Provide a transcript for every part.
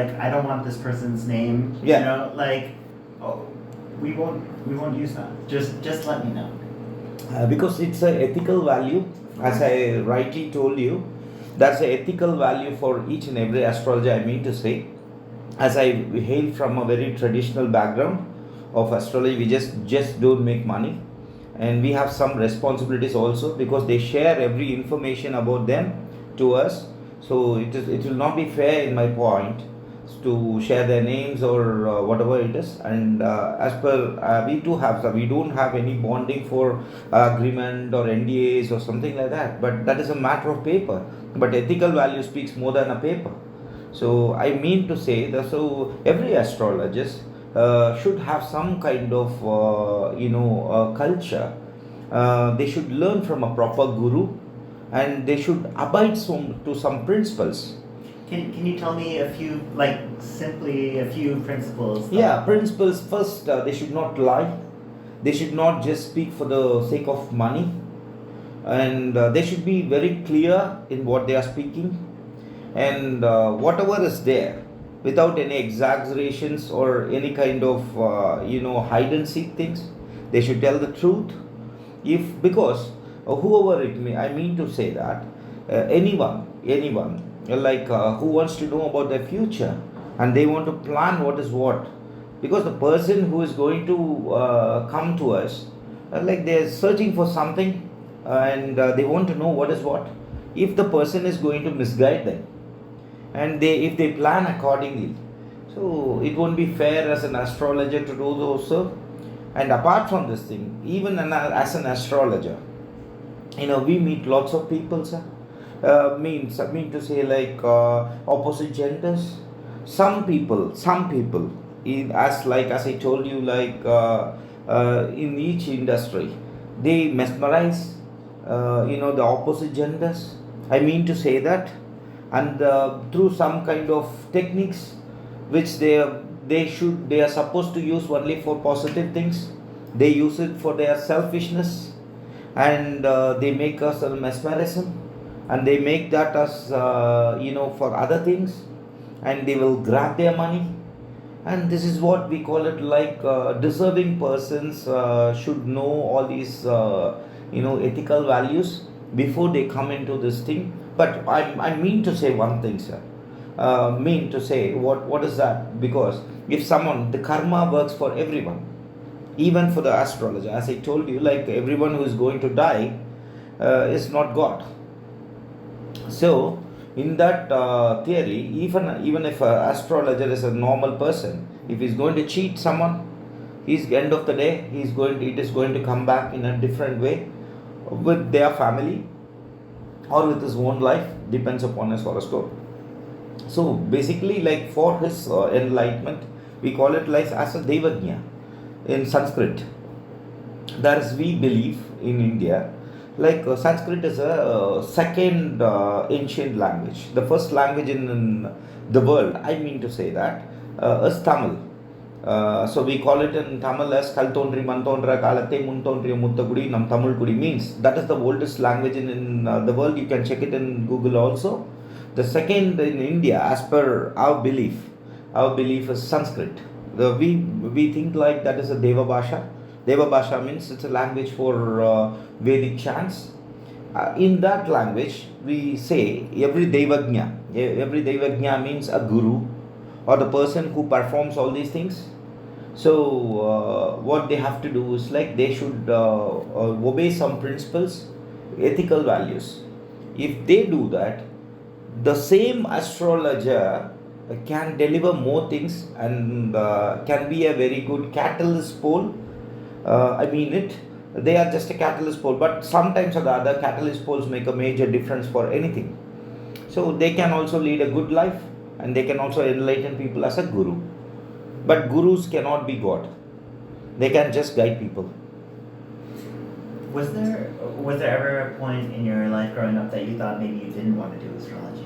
like, I don't want this person's name. Yeah. You know, like, oh, we won't use that. Just let me know. Because it's an ethical value, as I rightly told you. That's an ethical value for each and every astrologer. I mean to say, as I hail from a very traditional background of astrology, we just don't make money, and we have some responsibilities also, because they share every information about them to us. So it will not be fair in my point to share their names or whatever it is. And as per we don't have any bonding for agreement or NDAs or something like that, but that is a matter of paper. But ethical value speaks more than a paper. So I mean to say that, so every astrologist should have some kind of culture. They should learn from a proper guru, and they should abide to some principles. Can you tell me simply a few principles? Yeah, principles. First, they should not lie. They should not just speak for the sake of money, and they should be very clear in what they are speaking, and whatever is there, without any exaggerations or any kind of hide and seek things. They should tell the truth. Because whoever it may, I mean to say that anyone who wants to know about their future, and they want to plan what is what, because the person who is going to come to us, they're searching for something, and they want to know what is what. If the person is going to misguide them, and if they plan accordingly, so it won't be fair as an astrologer to do those. And apart from this thing, even as an astrologer, we meet lots of people, sir. Mean to say, opposite genders. Some people, as I told you, in each industry, they mesmerize, the opposite genders. I mean to say that, and through some kind of techniques, which they are supposed to use only for positive things, they use it for their selfishness, and they make us a mesmerism, and they make that as for other things, and they will grab their money. And this is what we call it, deserving persons should know all these ethical values before they come into this thing. But I mean to say one thing, sir. Mean to say, what is that? Because if the karma works for everyone, even for the astrologer, as I told you, everyone who is going to die is not God. So in that theory, even if an astrologer is a normal person, if he's going to cheat someone, end of the day, it is going to come back in a different way with their family or with his own life, depends upon his horoscope. So basically, for his enlightenment, we call it as a Devajna in Sanskrit. That is, we believe in India, Sanskrit is a second ancient language. The first language in the world, I mean to say that, is Tamil. So we call it in Tamil as Kal Tondri Mantondra Kalate Muntondriya Muttagudi Nam Tamil Kudi, means that is the oldest language in the world. You can check it in Google also. The second in India, as per our belief is Sanskrit. We think that is a Deva Bhasha. Deva Bhasha means it's a language for Vedic chants. In that language, we say every Devajna means a guru, or the person who performs all these things. So what they have to do is they should obey some principles, ethical values. If they do that, the same astrologer can deliver more things, and can be a very good catalyst pole. They are just a catalyst pole, but sometimes the other catalyst poles make a major difference for anything. So they can also lead a good life, and they can also enlighten people as a guru. But gurus cannot be God. They can just guide people. Was there ever a point in your life growing up that you thought maybe you didn't want to do astrology?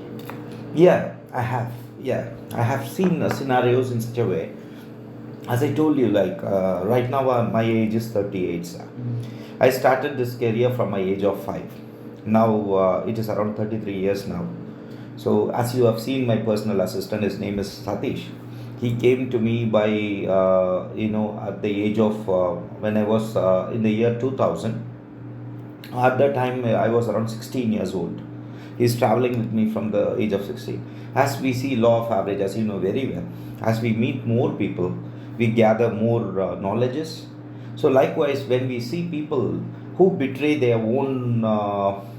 Yeah, I have. I have seen scenarios in such a way. As I told you, right now my age is 38. Mm-hmm. I started this career from my age of 5. Now it is around 33 years now. So as you have seen my personal assistant, his name is Satish. He came to me by at the age of when I was in the year 2000. At that time I was around 16 years old. He's traveling with me from the age of 16. As we see law of average, as you know very well, as we meet more people, we gather more knowledges. So likewise, when we see people who betray their own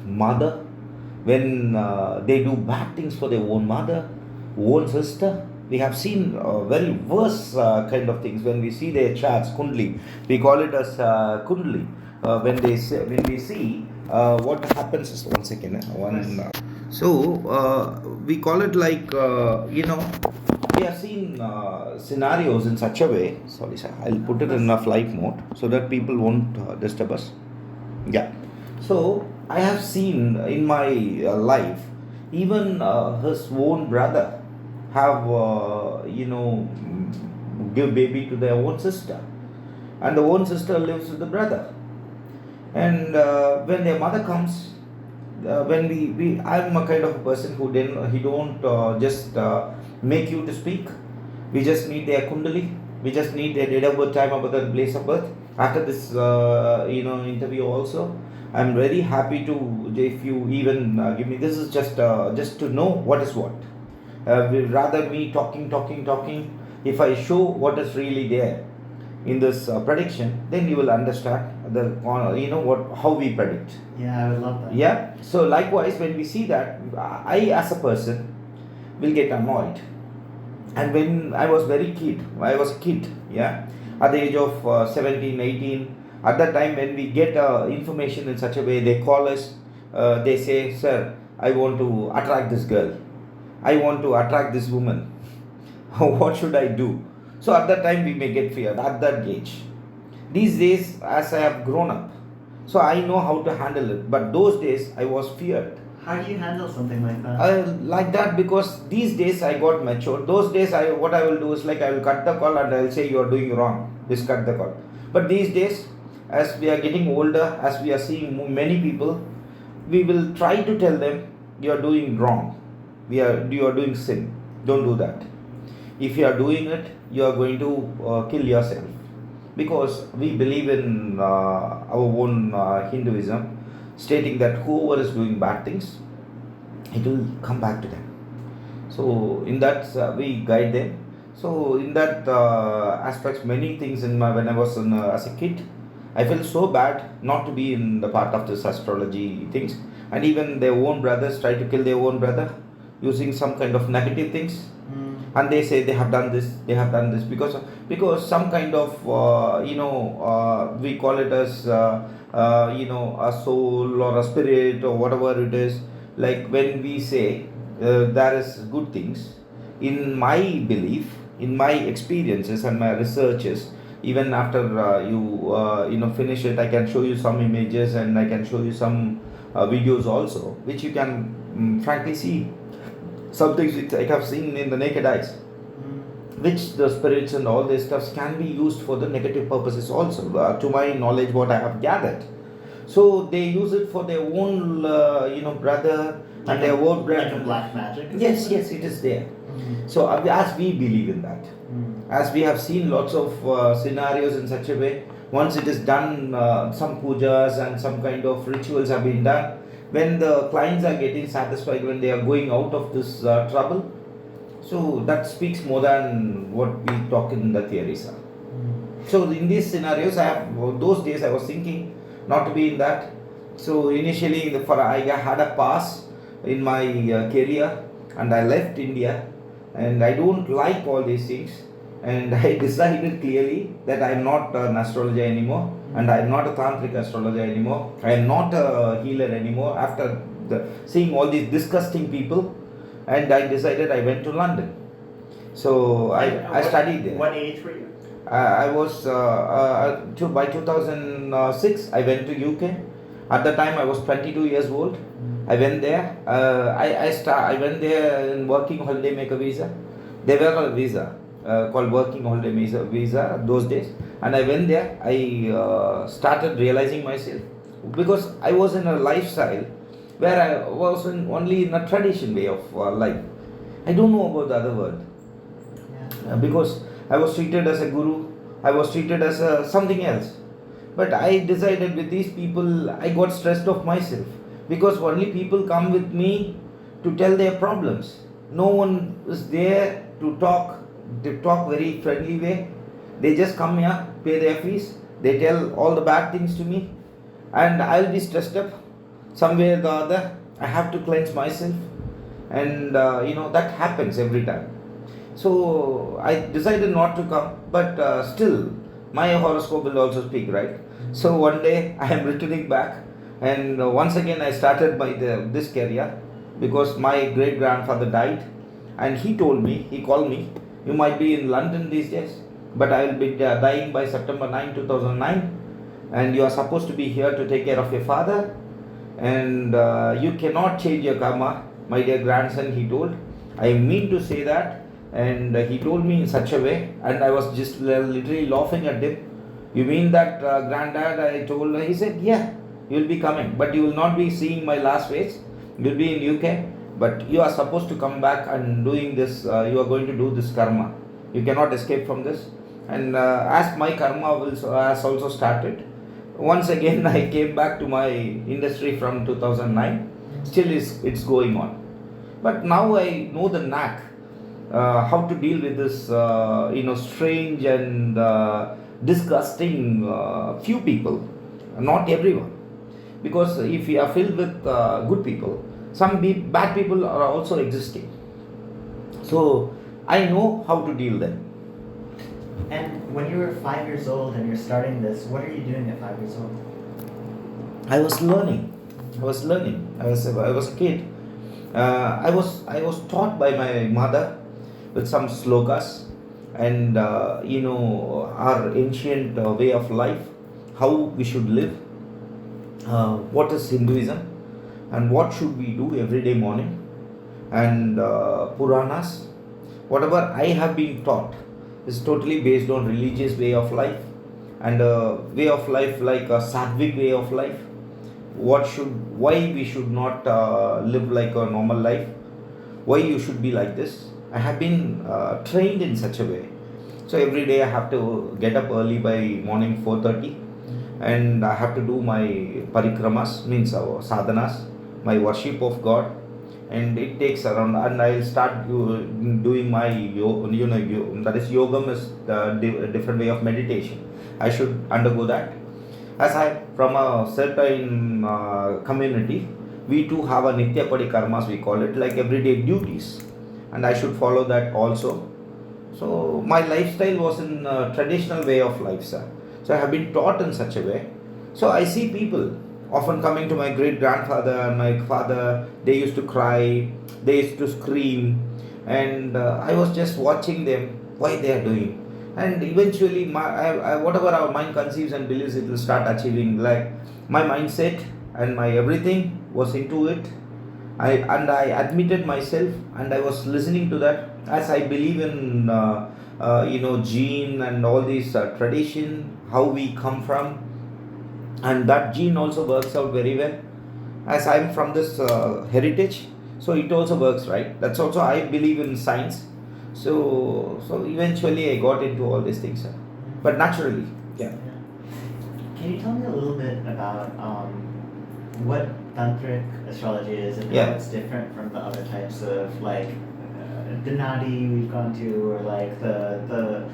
mother, when they do bad things for their own mother, own sister, we have seen very worse kind of things. When we see their charts, kundli, we call it as kundli. When we see what happens is, one second, we call it like we have seen scenarios in such a way. Sorry sir, I'll put it in a flight mode so that people won't disturb us. Yeah. So I have seen in my life, even his own brother have give baby to their own sister, and the own sister lives with the brother. And when their mother comes, when we I'm a kind of a person who don't just make you to speak. We just need their kundali. We just need their date of birth, time of birth, and place of birth. After this interview also, I'm very happy to, if you even give me, this is just to know what is what. Rather me talking. If I show what is really there in this prediction, then you will understand how we predict. Yeah, I would love that. Yeah. So likewise, when we see that, I as a person will get annoyed. And when I was a kid, yeah, at the age of 17, 18, at that time when we get information in such a way, they call us, they say, sir, I want to attract this girl, I want to attract this woman. What should I do? So at that time we may get feared at that age. These days, as I have grown up, so I know how to handle it. But those days I was feared. How do you handle something like that? Like that, because these days I got mature. Those days what I will do is like I will cut the call and I will say you are doing wrong. Just cut the call. But these days, as we are getting older, as we are seeing many people, we will try to tell them you are doing wrong. You are doing sin. Don't do that. If you are doing it, you are going to kill yourself. Because we believe in our own Hinduism, stating that whoever is doing bad things, it will come back to them. So in that we guide them. So in that aspects, many things when I was as a kid, I felt so bad not to be in the part of this astrology things. And even their own brothers try to kill their own brother using some kind of negative things. And they say they have done this because some kind of we call it as a soul or a spirit or whatever it is. Like when we say there is good things, in my belief, in my experiences and my researches, even after you finish it, I can show you some images and I can show you some videos also, which you can frankly see. Some things which I have seen in the naked eyes, which the spirits and all these stuffs can be used for the negative purposes also, to my knowledge, what I have gathered. So they use it for their own brother and their own brother. Like a black magic? Yes, it is there. So as we believe in that, as we have seen lots of scenarios in such a way, once it is done, some pujas and some kind of rituals have been done, when the clients are getting satisfied, when they are going out of this trouble, so that speaks more than what we talk in the theories. So in these scenarios, those days I was thinking not to be in that. So initially, I had a pass in my career and I left India, and I don't like all these things, and I decided clearly that I am not an astrologer anymore, and I am not a Tantric astrologer anymore. I am not a healer anymore. After seeing all these disgusting people, and I decided I went to London. So I studied there. What age were you? I was by 2006 I went to UK. At the time I was 22 years old. I went there. I went there in working holiday maker visa. There were a visa called working holiday visa those days, and I went there. I started realizing myself, because I was in a lifestyle where I was only in a tradition way of life. I don't know about the other world. Because I was treated as a guru, I was treated as something else. But I decided with these people, I got stressed of myself because only people come with me to tell their problems. No one is there to talk. They talk very friendly way. They just come here, pay their fees. They tell all the bad things to me, and I'll be stressed up somewhere or the other. I have to cleanse myself, and that happens every time. So I decided not to come, but still, my horoscope will also speak, right? So one day I am returning back, and once again I started this career because my great grandfather died, and he called me, you might be in London these days, but I will be dying by September 9, 2009, and you are supposed to be here to take care of your father, and you cannot change your karma, my dear grandson, he told. I mean to say that, and he told me in such a way, and I was just literally laughing at him. You mean that, granddad? I told her. He said, yeah, you will be coming, but you will not be seeing my last face. You will be in UK, but you are supposed to come back and doing this. You are going to do this karma. You cannot escape from this. And as my karma has also started, once again I came back to my industry from 2009. Still it's going on, but now I know the knack. How to deal with this strange and disgusting few people, not everyone, because if we are filled with good people, some bad people are also existing, so I know how to deal them. And when you were 5 years old and you're starting this, what are you doing at 5 years old? I was learning. I was a kid. I was taught by my mother with some slokas and our ancient way of life, how we should live, what is Hinduism, and what should we do every day morning, and Puranas. Whatever I have been taught is totally based on religious way of life, and a way of life like a sattvic way of life. Why we should not live like a normal life, why you should be like this. I have been trained in such a way. So every day I have to get up early by morning 4:30, and I have to do my parikramas, means sadhanas, my worship of God, and it takes around, and I'll start doing my that is yogam is a different way of meditation. I should undergo that. As I from a certain community, we too have a nitya parikarmas, we call it, like everyday duties, and I should follow that also. So my lifestyle was in a traditional way of life, sir. So I have been taught in such a way. So I see people often coming to my great grandfather and my father. They used to cry, they used to scream, and I was just watching them, why they are doing. And eventually, whatever our mind conceives and believes, it will start achieving. Like my mindset and my everything was into it. I admitted myself, and I was listening to that, as I believe in gene and all these tradition, how we come from, and that gene also works out very well. As I'm from this heritage, so it also works, right? That's also I believe in science. So eventually I got into all these things, but naturally, yeah. Can you tell me a little bit about what Tantric astrology is and how it's different from the other types of like the Nadi we've gone to, or like the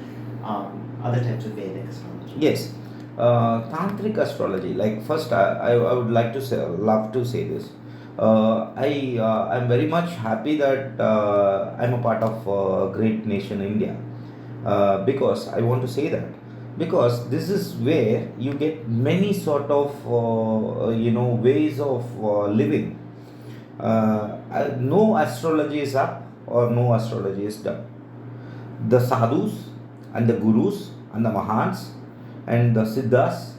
other types of Vedic astrology? Yes, Tantric astrology. Like first, I would like to love to say this. I'm very much happy that I'm a part of a great nation, India, because I want to say that, because this is where you get many sort of ways of living. No astrology is up or no astrology is down. The sadhus and the gurus and the mahants and the siddhas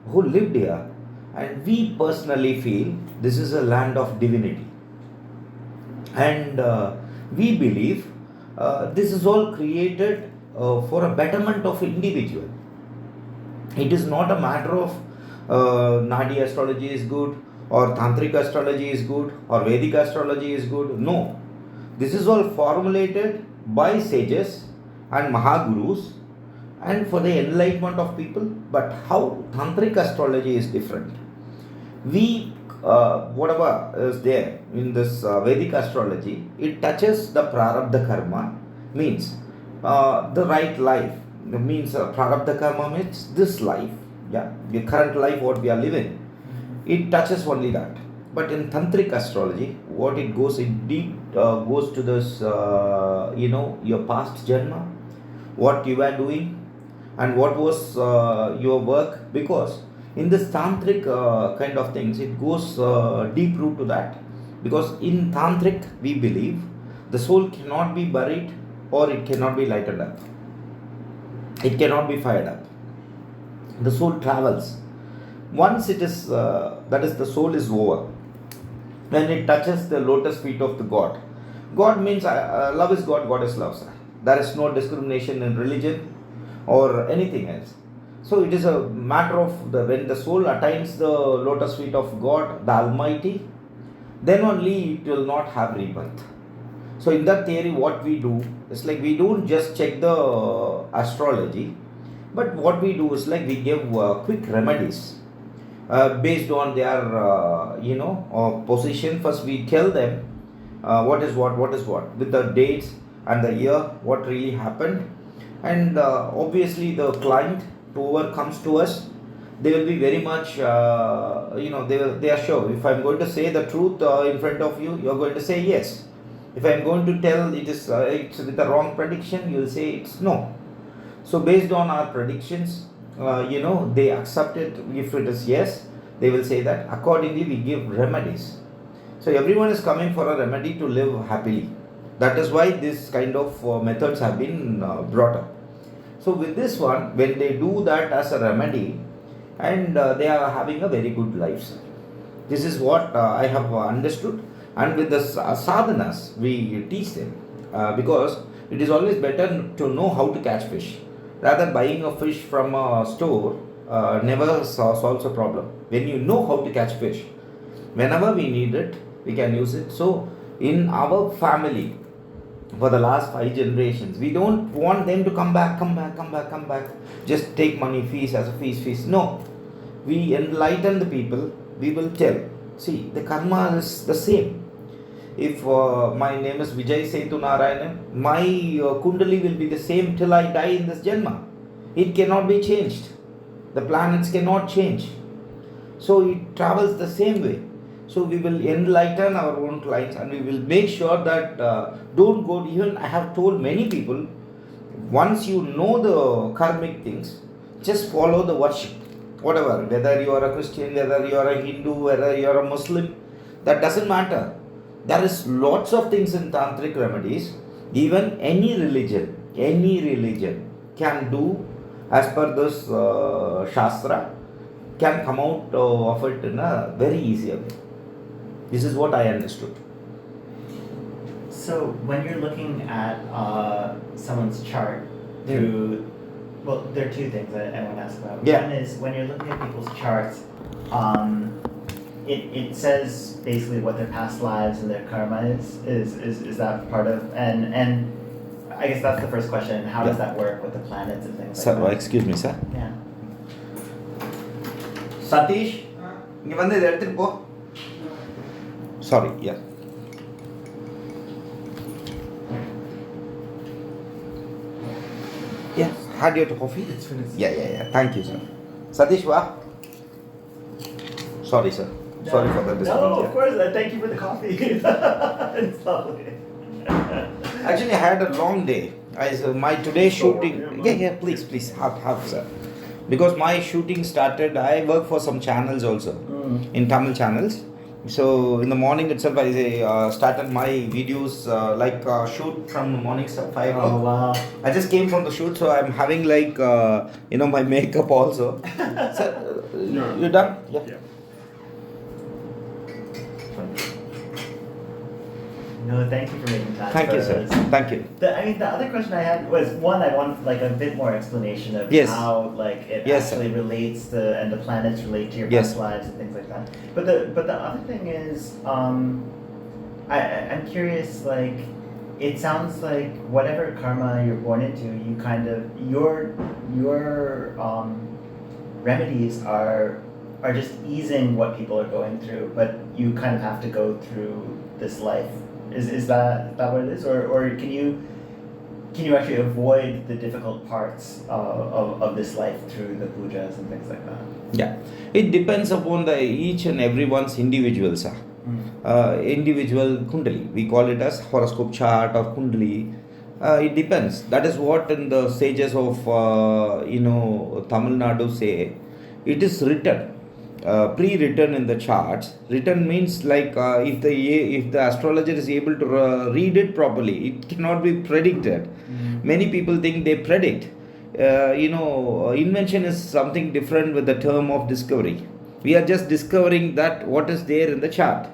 who lived here, and we personally feel this is a land of divinity, and we believe this is all created for a betterment of individual. It is not a matter of Nadi astrology is good or Tantric astrology is good, or Vedic astrology is good. No. This is all formulated by sages and Mahagurus and for the enlightenment of people. But how Tantric astrology is different. We, whatever is there in this Vedic astrology, it touches the Prarabdha Karma, means the right life. It means Prarabdha Karma means this life, yeah, the current life what we are living. It touches only that. But in Tantric astrology, what it goes, it deep goes to this, your past janma, what you were doing, and what was your work. Because in this Tantric kind of things, it goes deep root to that. Because in Tantric, we believe the soul cannot be buried or it cannot be lighted up. It cannot be fired up. The soul travels. Once it is, that is, the soul is over, when it touches the lotus feet of the God. God means love is God, God is love, sir. There is no discrimination in religion or anything else. So it is a matter of when the soul attains the lotus feet of God, the Almighty, then only it will not have rebirth. So in that theory, what we do is like we don't just check the astrology, but what we do is like we give quick remedies. Based on their position. First we tell them what is what with the dates and the year, what really happened. And obviously the client, whoever comes to us, they will be very much they are sure. If I am going to say the truth in front of you, you are going to say yes. If I am going to tell it's with a wrong prediction, you will say it's no. So based on our predictions, they accept it. If it is yes, they will say that. Accordingly, we give remedies. So everyone is coming for a remedy to live happily. That is why this kind of methods have been brought up. So with this one, when they do that as a remedy, and they are having a very good life. This is what I have understood. And with the sadhanas, we teach them because it is always better to know how to catch fish. Rather, buying a fish from a store never solves a problem. When you know how to catch fish, whenever we need it, we can use it. So, in our family, for the last 5 generations, we don't want them to come back. Just take money, fees as a fees. No. We enlighten the people, we will tell. See, the karma is the same. If my name is Vijaysethunarayanan, my kundali will be the same till I die in this janma. It cannot be changed. The planets cannot change. So it travels the same way. So we will enlighten our own clients and we will make sure that don't go. Even I have told many people, once you know the karmic things, just follow the worship. Whatever, whether you are a Christian, whether you are a Hindu, whether you are a Muslim, that doesn't matter. There is lots of things in Tantric remedies. Even any religion can do as per this Shastra, can come out of it in a very easy way. This is what I understood. So when you're looking at someone's chart through, well, there are 2 things that I want to ask about. Yeah. One is when you're looking at people's charts, it says basically what their past lives and their karma is that part of, and I guess that's the first question. How does that work with the planets and things like that? Excuse me, sir. Yeah. Satish, இங்க வந்து இதை எடுத்துட்டு போ. Sorry, yeah. Yeah, had your coffee? It's finished. Yeah. Thank you, sir. Satish, wa? Sorry, sir. Sorry for the disturbance. No, of course. Thank you for the coffee. It's lovely. Actually, I had a long day. My today's shooting. Yeah, please, have, sir. Because my shooting started, I work for some channels also, in Tamil channels. So in the morning itself, I started my videos shoot from the morning 5 o'clock. Oh wow! I just came from the shoot, so I'm having my makeup also. Sir, you done? Yeah. No, thank you for making time. Thank for you, sir. us. Thank you. The other question I had was one. I want like a bit more explanation of Yes. how like it Yes, actually relates to and the planets relate to your Yes. past lives and things like that. But the other thing is, I'm curious. Like, it sounds like whatever karma you're born into, you kind of your remedies are just easing what people are going through, but you kind of have to go through this life. Is that what it is, or can you actually avoid the difficult parts of this life through the pujas and things like that? Yeah, it depends upon the each and everyone's individual, sir. Individual kundali. We call it as horoscope chart or kundali. It depends. That is what in the sages of Tamil Nadu say. It is written, pre-written in the charts. Written means like if the astrologer is able to read it properly, it cannot be predicted. Many people think they predict. Invention is something different with the term of discovery. We are just discovering that what is there in the chart,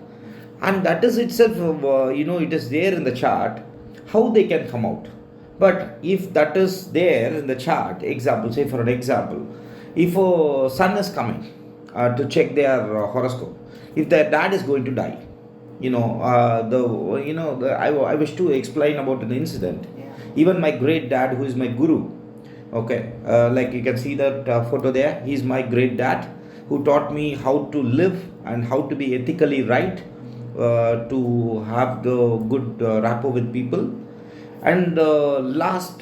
and that is itself, it is there in the chart. How they can come out? But if that is there in the chart, example, say for an example, if a son is coming to check their horoscope, if their dad is going to die, I wish to explain about an incident. Yeah. Even my great dad, who is my guru, okay, like you can see that photo there, he is my great dad who taught me how to live and how to be ethically right, to have the good rapport with people. And the last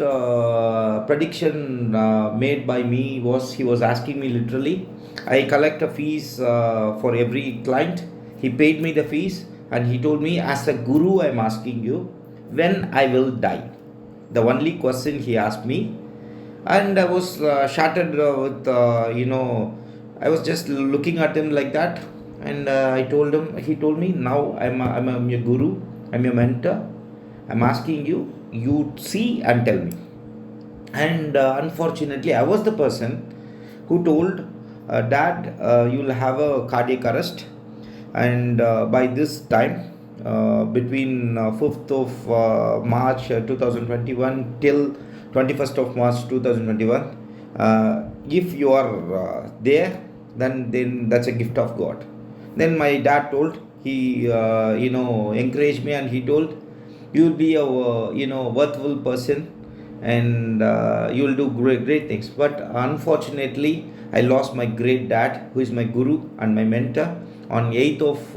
prediction made by me was, he was asking me literally, I collect a fees for every client. He paid me the fees and he told me, as a guru, I'm asking you when I will die. The only question he asked me. And I was shattered with, I was just looking at him like that. And I told him, he told me, now I'm your guru, I'm your mentor. I'm asking you, you see and tell me. And unfortunately, I was the person who told, Dad, you'll have a cardiac arrest. And by this time, between 5th of March 2021 till 21st of March 2021, if you are there, then that's a gift of God. Then my dad told, he encouraged me, and he told, you will be a worthwhile person, and you will do great things. But unfortunately, I lost my great dad, who is my guru and my mentor, on 8th of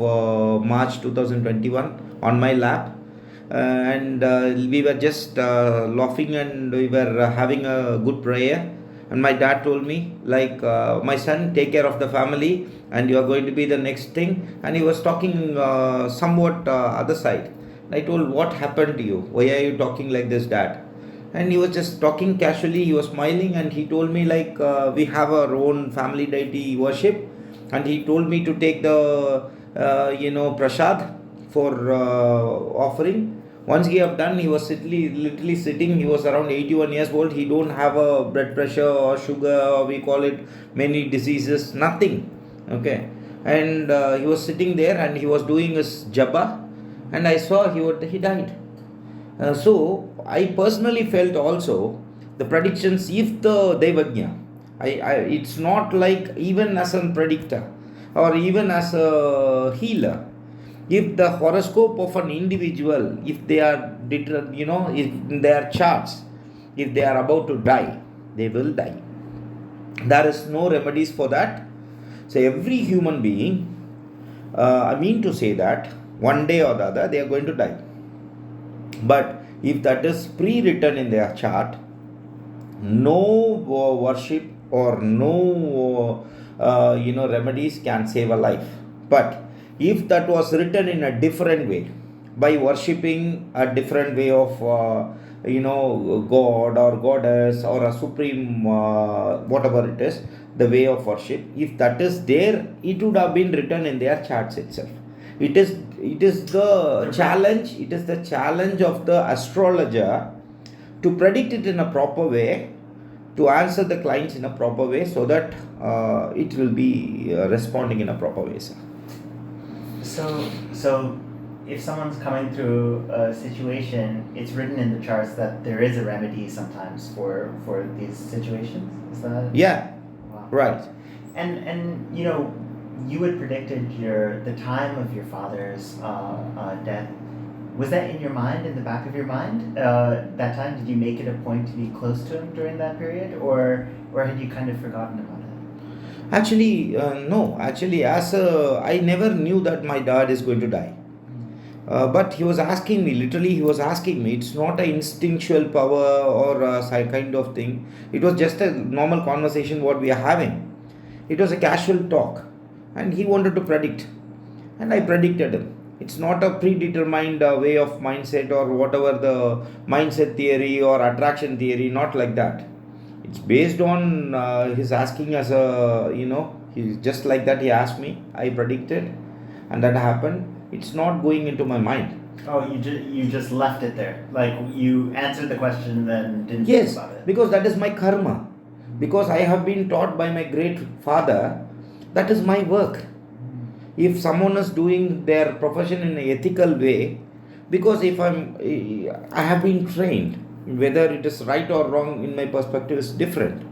March 2021 on my lap. And we were just laughing, and we were having a good prayer. And my dad told me, like, my son, take care of the family, and you are going to be the next thing. And he was talking somewhat other side. I told, what happened to you? Why are you talking like this, Dad? And he was just talking casually. He was smiling, and he told me, like, we have our own family deity worship. And he told me to take the prasad for offering. Once he have done, he was literally sitting. He was around 81 years old. He don't have a blood pressure or sugar, or we call it many diseases, nothing. Okay. And he was sitting there, and he was doing his japa, and I saw he died. So I personally felt also the predictions, if the Devajna, it's not like even as a predictor or even as a healer. If the horoscope of an individual, if they are, if in their charts, if they are about to die, they will die. There is no remedies for that. So every human being, I mean to say that one day or the other they are going to die. But if that is pre-written in their chart, no worship or no remedies can save a life. But if that was written in a different way, by worshipping a different way of God or goddess or a supreme whatever it is, the way of worship, if that is there, it would have been written in their charts itself. It is the challenge. It is the challenge of the astrologer to predict it in a proper way, to answer the clients in a proper way, so that it will be responding in a proper way, sir. So if someone's coming through a situation, it's written in the charts that there is a remedy sometimes for these situations. Is that? Yeah. Wow. Right. And you know, you had predicted the time of your father's death. Was that in your mind, in the back of your mind? That time, did you make it a point to be close to him during that period, or had you kind of forgotten about it? Actually, no. Actually, I never knew that my dad is going to die. But he was asking me, literally, he was asking me. It's not an instinctual power or kind of thing. It was just a normal conversation what we are having. It was a casual talk, and he wanted to predict, and I predicted him. It's not a predetermined way of mindset or whatever the mindset theory or attraction theory, not like that. It's based on his asking as he's just like that. He asked me, I predicted, and that happened. It's not going into my mind. Oh, you just left it there. Like you answered the question, then didn't Yes, think about it. because that is my karma. Because I have been taught by my great father, that is my work. If someone is doing their profession in an ethical way, because I have been trained, whether it is right or wrong in my perspective is different.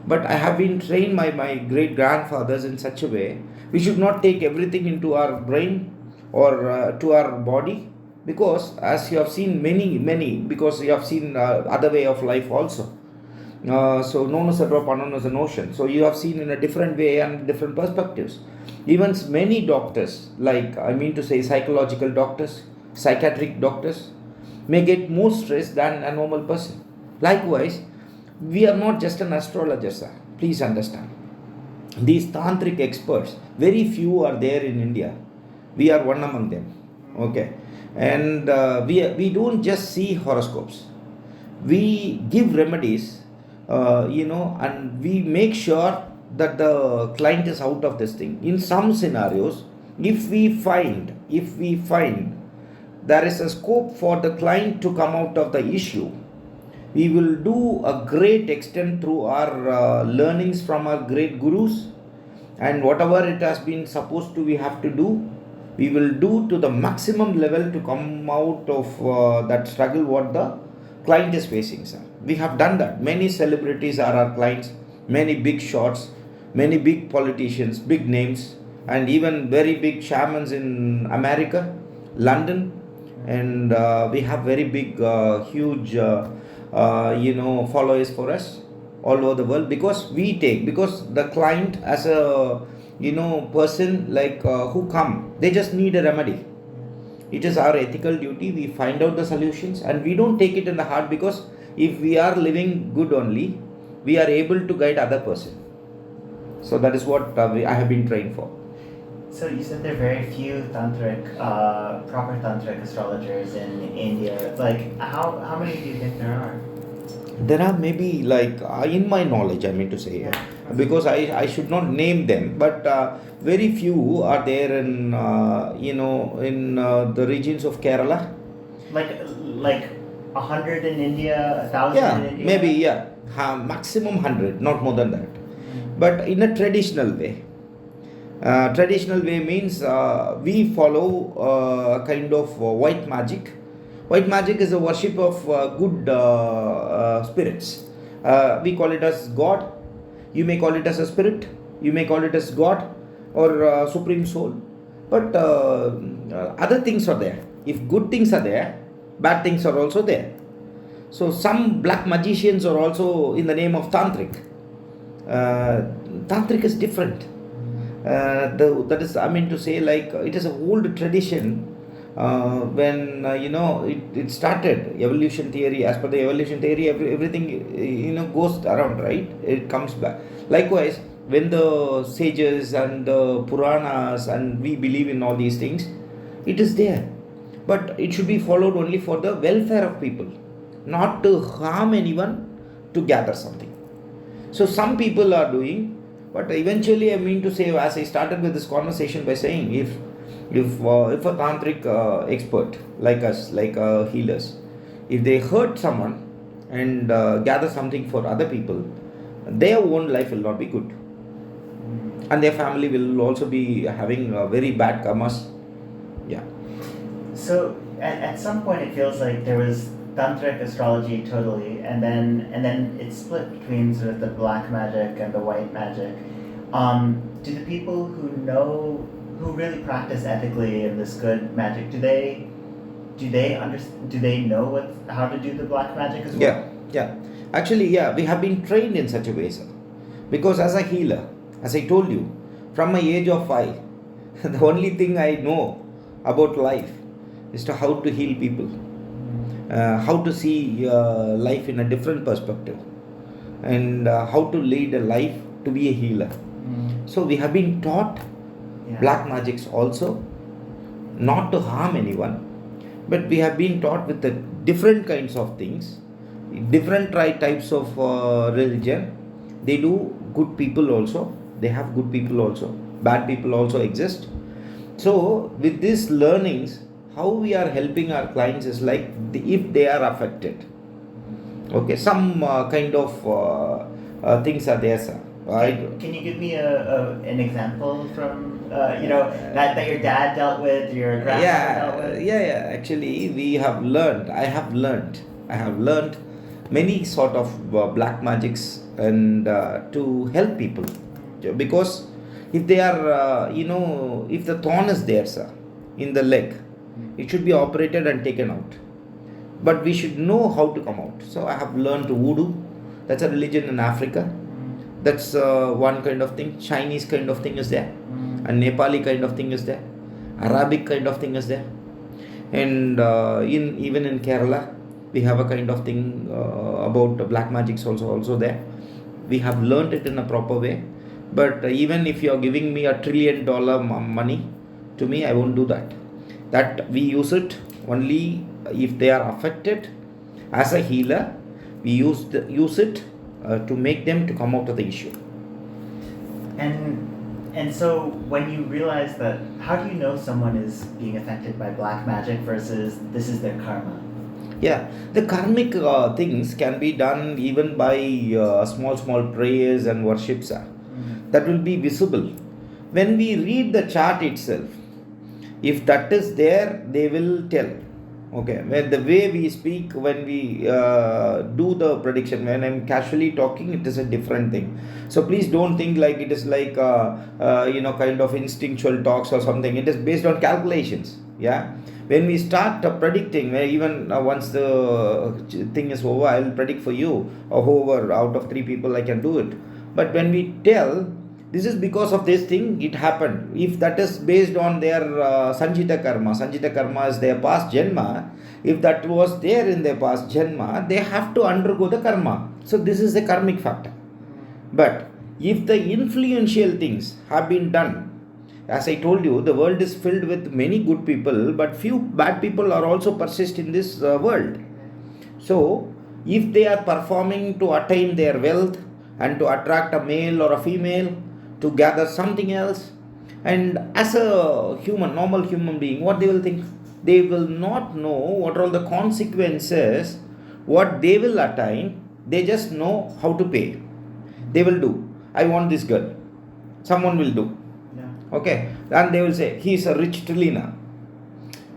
But I have been trained by my great grandfathers in such a way, we should not take everything into our brain or to our body, because as you have seen many, because you have seen other way of life also. So known as a drop, unknown as an ocean. So you have seen in a different way and different perspectives. Even many doctors, like I mean to say psychological doctors, psychiatric doctors, may get more stress than a normal person. Likewise, we are not just an astrologer, sir. Please understand. These tantric experts, very few are there in India. We are one among them. Okay. And we don't just see horoscopes. We give remedies, and we make sure that the client is out of this thing. In some scenarios, if we find there is a scope for the client to come out of the issue, we will do a great extent through our learnings from our great gurus, and whatever it has been supposed to we have to do, we will do to the maximum level to come out of that struggle what the client is facing, sir. We have done that. Many celebrities are our clients, many big shots, many big politicians, big names, and even very big shamans in America, London, and we have very big, huge, followers for us all over the world, because the client as a person like who come, they just need a remedy. It is our ethical duty. We find out the solutions and we don't take it in the heart, because if we are living good only, we are able to guide other person. So that is what I have been trained for. So you said there are very few tantric, proper tantric astrologers in India. Like how many do you think there are? There are maybe like in my knowledge, I mean to say, because I should not name them, but very few are there in the regions of Kerala. Like 100 in India, 1,000 in India. Maybe maximum 100, not more than that. But in a traditional way. Traditional way means we follow a kind of white magic. White magic is a worship of good spirits. We call it as God. You may call it as a spirit. You may call it as God or supreme soul. But other things are there. If good things are there, bad things are also there. So some black magicians are also in the name of Tantric. Tantric is different. That is, I mean to say, like it is an old tradition. When it started, evolution theory, as per the evolution theory, everything goes around, right? It comes back. Likewise, when the sages and the Puranas, and we believe in all these things, it is there, but it should be followed only for the welfare of people, not to harm anyone, to gather something. So some people are doing, but eventually, I mean to say, as I started with this conversation by saying, if a tantric expert like us, like healers, if they hurt someone and gather something for other people, their own life will not be good, and their family will also be having very bad karmas. Yeah. So at some point it feels like there was Tantric astrology totally, and then it split between sort of the black magic and the white magic. Do the people who really practice ethically in this good magic, do they know how to do the black magic as well? Yeah. Actually, we have been trained in such a way, sir. Because as a healer, as I told you, from my age of 5, the only thing I know about life is to how to heal people, how to see life in a different perspective, and how to lead a life to be a healer. So we have been taught black magics also, not to harm anyone, but we have been taught with the different kinds of things, different types of religion. They do good people also, they have good people also, bad people also exist. So with these learnings, how we are helping our clients is like if they are affected, okay, some kind of things are there, sir. Can you give me an example from that your dad dealt with, your grandfather dealt with? Yeah. Actually, I have learned many sort of black magics and to help people, because if they are if the thorn is there, sir, in the leg, it should be operated and taken out. But we should know how to come out. So I have learned voodoo. That's a religion in Africa. That's one kind of thing. Chinese kind of thing is there, and Nepali kind of thing is there, Arabic kind of thing is there, and even in Kerala we have a kind of thing about black magics also there. We have learned it in a proper way. But even if you are giving me $1 trillion money to me, I won't do that. That we use it only if they are affected. As a healer, we use it to make them to come out of the issue. And so when you realize that, how do you know someone is being affected by black magic versus this is their karma? Yeah, the karmic things can be done even by small prayers and worships. That will be visible. When we read the chart itself, if that is there, they will tell. Okay, when the way we speak, when we do the prediction, when I'm casually talking, it is a different thing. So please don't think like it is like kind of instinctual talks or something. It is based on calculations. Yeah, when we start predicting, even once the thing is over, I will predict for you, or whoever out of 3 people I can do it. But when we tell, this is because of this thing, it happened. If that is based on their Sanjita karma is their past Janma. If that was there in their past Janma, they have to undergo the karma. So this is the karmic factor. But if the influential things have been done, as I told you, the world is filled with many good people, but few bad people are also persist in this world. So if they are performing to attain their wealth and to attract a male or a female, to gather something else, and as a normal human being, what they will think? They will not know what are all the consequences, what they will attain. They just know how to pay. They will do. I want this girl. Someone will do. Okay, and they will say he is a rich trillionaire.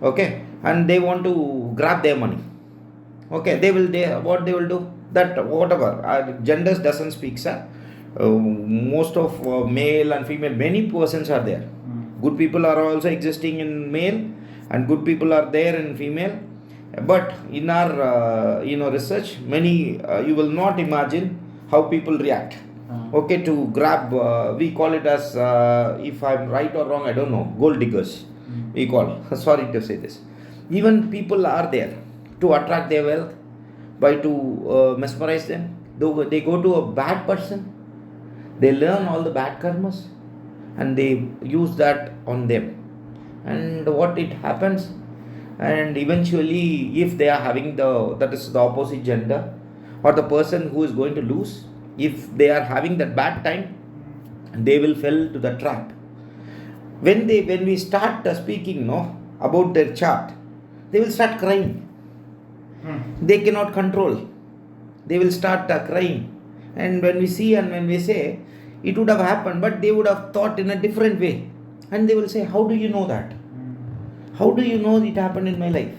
Okay, and they want to grab their money. Okay, what they will do? That whatever genders doesn't speak, sir. Most of male and female, many persons are there. Good people are also existing in male, and good people are there in female. But in our research, many you will not imagine how people react. Okay, to grab, we call it as, if I'm right or wrong, I don't know, gold diggers. We call. Sorry to say this. Even people are there to attract their wealth by to mesmerize them. They go to a bad person. They learn all the bad karmas and they use that on them. And what it happens, and eventually if they are having that is the opposite gender, or the person who is going to lose, if they are having that bad time, they will fall to the trap. When we start speaking about their chart, they will start crying. They cannot control. They will start crying. And when we see and when we say, it would have happened, but they would have thought in a different way. And they will say, how do you know that? How do you know it happened in my life?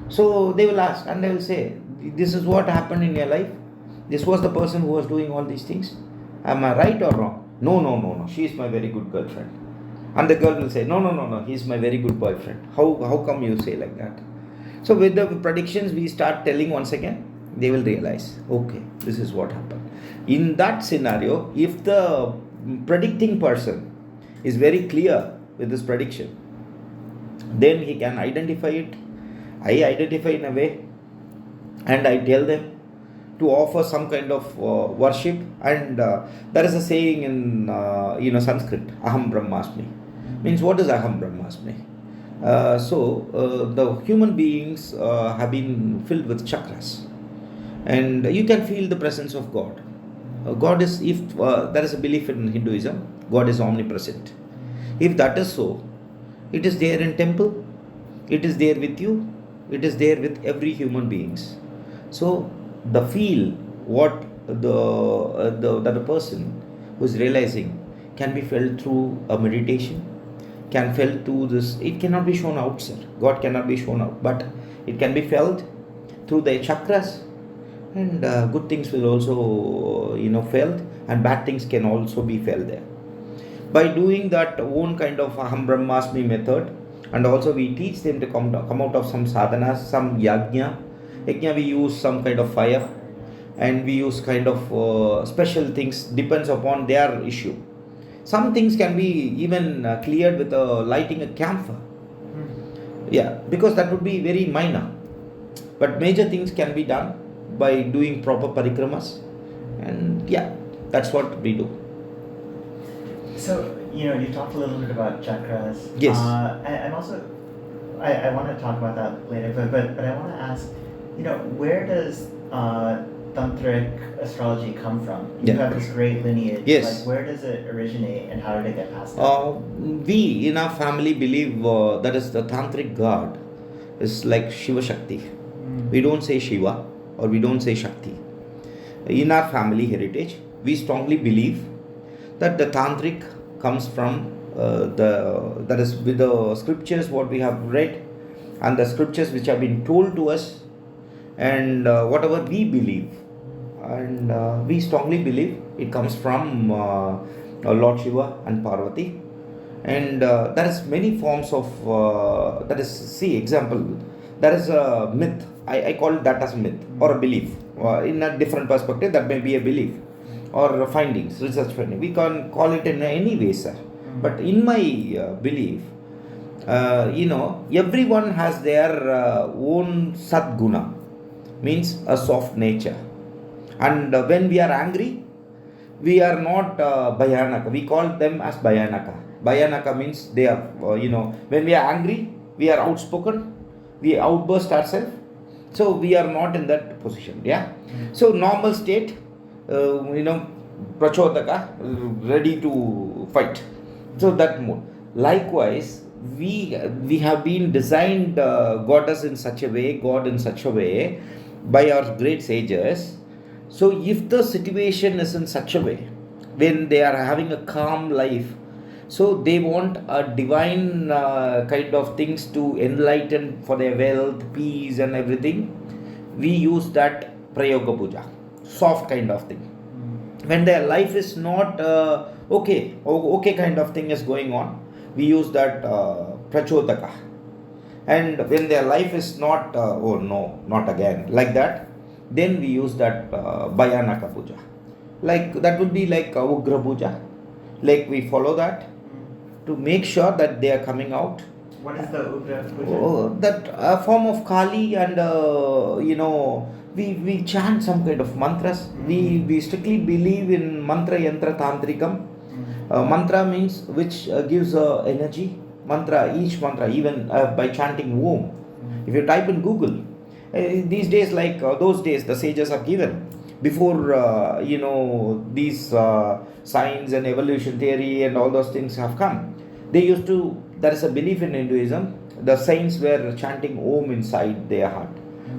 So they will ask and they will say, this is what happened in your life. This was the person who was doing all these things. Am I right or wrong? No. She is my very good girlfriend. And the girl will say, no. He is my very good boyfriend. How come you say like that? So with the predictions we start telling once again, they will realize, okay, this is what happened. In that scenario, if the predicting person is very clear with this prediction, then he can identify it. I identify in a way, and I tell them to offer some kind of worship. And there is a saying in Sanskrit, Aham Brahmasmi. Means what is Aham Brahmasmi? The human beings have been filled with chakras, and you can feel the presence of God. God is, if there is a belief in Hinduism, God is omnipresent. If that is so, it is there in temple, it is there with you, it is there with every human beings. So the feel what the person who is realizing can be felt through a meditation, can felt through this. It cannot be shown out, sir. God cannot be shown out, but it can be felt through the chakras, and good things will also felt, and bad things can also be felt there. By doing that own kind of Aham Brahmasmi method, and also we teach them to come out of some sadhanas, some yajna. Yajna we use some kind of fire, and we use kind of special things, depends upon their issue. Some things can be even cleared with lighting a camphor. Yeah, because that would be very minor. But major things can be done by doing proper parikramas. And yeah, that's what we do. So, you talked a little bit about chakras. Yes. And also, I want to talk about that later, but I want to ask, where does Tantric astrology come from? You have this great lineage. Yes. Like, where does it originate and how did it get passed down? We in our family believe that is the Tantric god is like Shiva Shakti. We don't say Shiva or we don't say Shakti. In our family heritage, we strongly believe that the Tantric comes from that is with the scriptures what we have read and the scriptures which have been told to us, and whatever we believe, and we strongly believe it comes from Lord Shiva and Parvati, and there is many forms of that is, see, example, there is a myth, I call that as myth or a belief. In a different perspective that may be a belief or findings, research finding, we can call it in any way, sir. But in my belief, everyone has their own sadguna, means a soft nature, and when we are angry, we are not bhayanaka, we call them as bhayanaka means they are when we are angry, we are outspoken, we outburst ourselves, so we are not in that position. So normal state, prachodaka, ready to fight, so that mode. Likewise, we have been designed goddess in such a way, God in such a way by our great sages. So if the situation is in such a way, when they are having a calm life, so they want a divine kind of things to enlighten for their wealth, peace and everything, we use that prayoga puja, soft kind of thing. When their life is not okay kind of thing is going on, we use that prachodaka. And when their life is not oh no, not again, like that, then we use that bhayanaka puja. Like that would be like ugra puja. Like we follow that to make sure that they are coming out. What is the ugra puja? That form of Kali, and we chant some kind of mantras. We strictly believe in mantra yantra tantrikam. Mantra means which gives energy. Mantra, each mantra, even by chanting Om. If you type in Google, these days, like those days, the sages have given before these science and evolution theory and all those things have come. They used to. There is a belief in Hinduism. The saints were chanting Om inside their heart.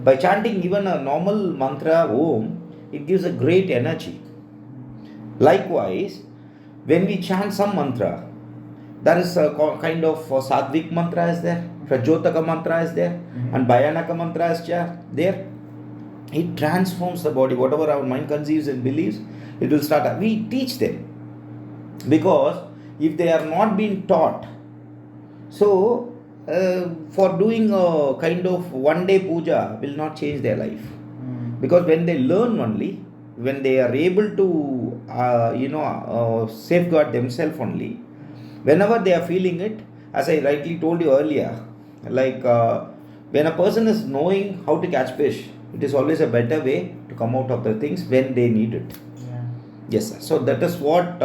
By chanting even a normal mantra Om, it gives a great energy. Likewise, when we chant some mantra, There is a kind of Sadvik mantra is there, Prajotaka mantra is there, and Bhayanaka mantra is there. It transforms the body. Whatever our mind conceives and believes, it will start. We teach them. Because if they are not being taught, so for doing a kind of one day puja will not change their life. Because when they learn only, when they are able to safeguard themselves only, whenever they are feeling it, as I rightly told you earlier, like when a person is knowing how to catch fish, it is always a better way to come out of the things when they need it. Yes, sir. So that is what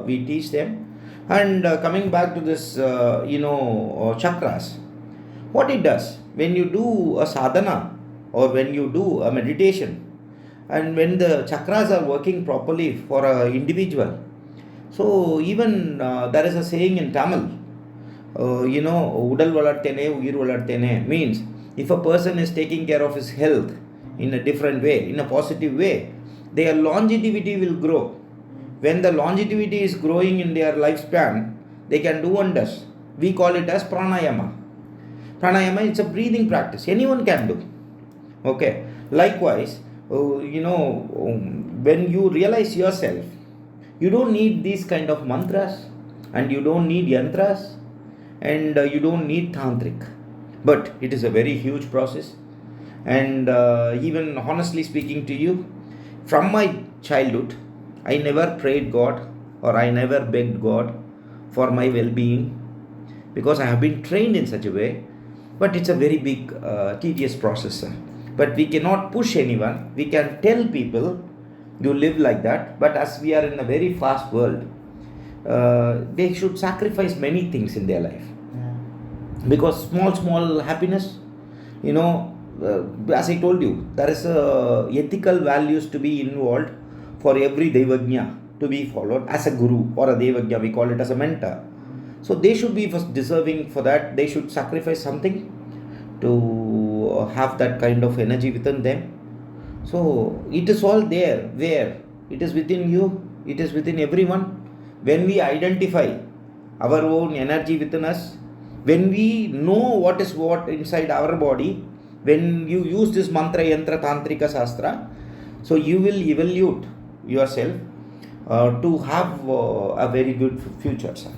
we teach them. And coming back to this, chakras, what it does, when you do a sadhana or when you do a meditation, and when the chakras are working properly for an individual, so even there is a saying in Tamil, udal valartene, uyir valartene, means if a person is taking care of his health in a different way, in a positive way, their longevity will grow. When the longevity is growing in their lifespan, they can do wonders. We call it as pranayama. Pranayama is a breathing practice. Anyone can do. Okay. Likewise, when you realize yourself, you don't need these kind of mantras, and you don't need yantras, and you don't need tantric. But it is a very huge process. And even honestly speaking to you, from my childhood, I never prayed God or I never begged God for my well-being, because I have been trained in such a way. But it's a very big, tedious process. But we cannot push anyone. We can tell people, you live like that. But as we are in a very fast world, they should sacrifice many things in their life. Because small happiness, as I told you, there is ethical values to be involved for every Devagnya to be followed as a guru or a Devagnya, we call it as a mentor. So they should be deserving for that. They should sacrifice something to have that kind of energy within them. So it is all there. Where? It is within you. It is within everyone. When we identify our own energy within us, when we know what is what inside our body, when you use this mantra, yantra, tantrika, shastra, so you will evaluate yourself to have a very good future, sir.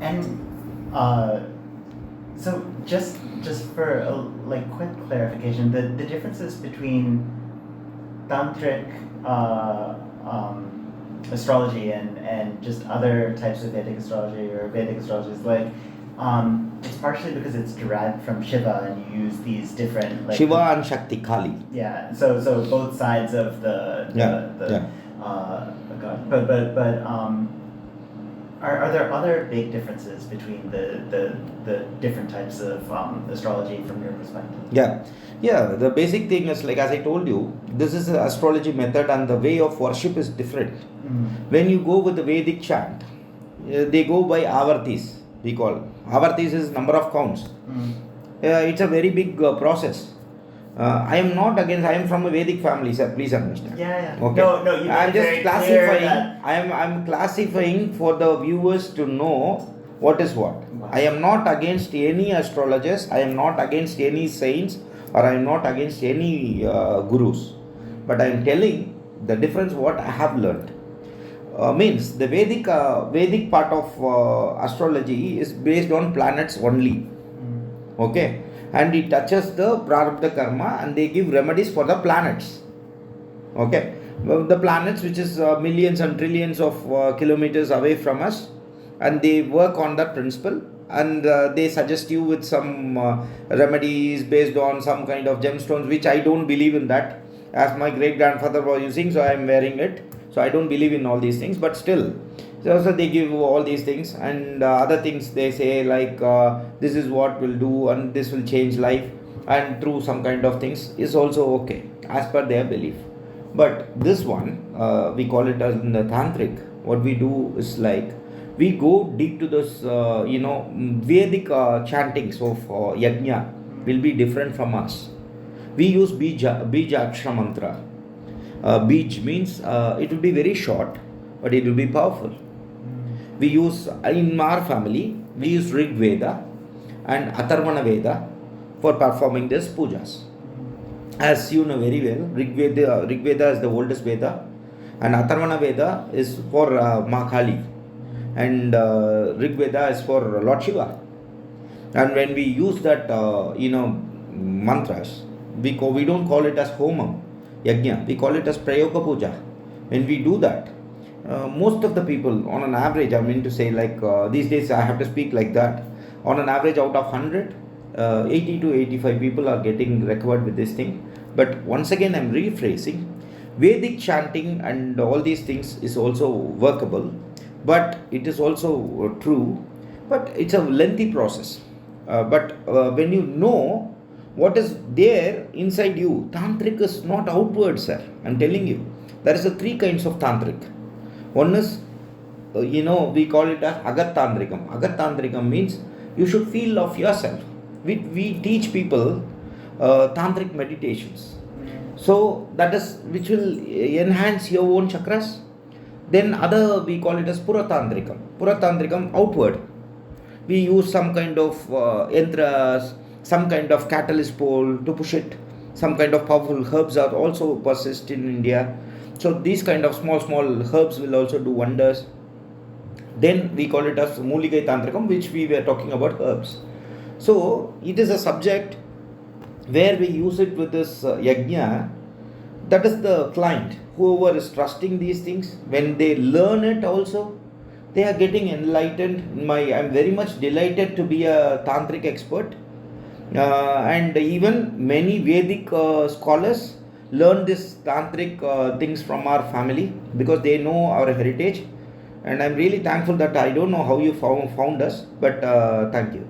And so just for a quick clarification, the differences between tantric astrology and just other types of Vedic astrology or Vedic astrology is it's partially because it's derived from Shiva, and you use these different Shiva and Shakti Kali. Yeah. So both sides of the god. But are there other big differences between the different types of astrology from your perspective? Yeah. The basic thing is, like as I told you, this is the astrology method, and the way of worship is different. When you go with the Vedic chant, they go by avartis. We call avartis is number of counts. It's a very big process. I am not against. I am from a Vedic family, sir. Please understand. Yeah. Okay. No. You I'm just classifying. I am classifying for the viewers to know what is what. Wow. I am not against any astrologers. I am not against any saints, or I am not against any gurus. But I am telling the difference what I have learned. Means the Vedic part of astrology is based on planets only. Okay. And it touches the prarabdha karma, and they give remedies for the planets. Okay. The planets which is millions and trillions of kilometers away from us, and they work on that principle, and they suggest you with some remedies based on some kind of gemstones, which I don't believe in that, as my great grandfather was using, so I am wearing it. So I don't believe in all these things, but still, so they give all these things, and other things they say like this is what will do, and this will change life, and through some kind of things is also okay as per their belief. But this one, we call it as in the tantric. What we do is like we go deep to this, Vedic chantings of yajna will be different from us. We use bija akshara mantra. Bij means it will be very short, but it will be powerful. We use, in our family, we use Rig Veda and Atharvana Veda for performing this pujas. As you know very well, Rig Veda is the oldest Veda, and Atharvana Veda is for Ma Kali, and Rig Veda is for Lord Shiva. And when we use that, mantras, we don't call it as Homam, Yajna, we call it as Prayoga Puja. When we do that, most of the people, on an average, I mean to say, like these days I have to speak like that, on an average out of 100, 80 to 85 people are getting recovered with this thing. But once again, I'm rephrasing, Vedic chanting and all these things is also workable, but it is also true, but it's a lengthy process. But when you know what is there inside you, Tantric is not outward, sir. I'm telling you, there is 3 kinds of Tantric. One is, we call it as Agat Tantrikam. Agat Tantrikam means you should feel of yourself. We teach people Tantric meditations. So that is which will enhance your own chakras. Then other, we call it as Puratantrikam. Puratantrikam, outward. We use some kind of yantras, some kind of catalyst pole to push it. Some kind of powerful herbs are also persist in India. So these kind of small herbs will also do wonders. Then we call it as Muligai Tantrikam, which we were talking about herbs. So it is a subject where we use it with this yajna. That is the client, whoever is trusting these things, when they learn it also, they are getting enlightened. I'm very much delighted to be a Tantric expert. And even many Vedic scholars learn this Tantric things from our family because they know our heritage. And I'm really thankful that I don't know how you found us, but thank you.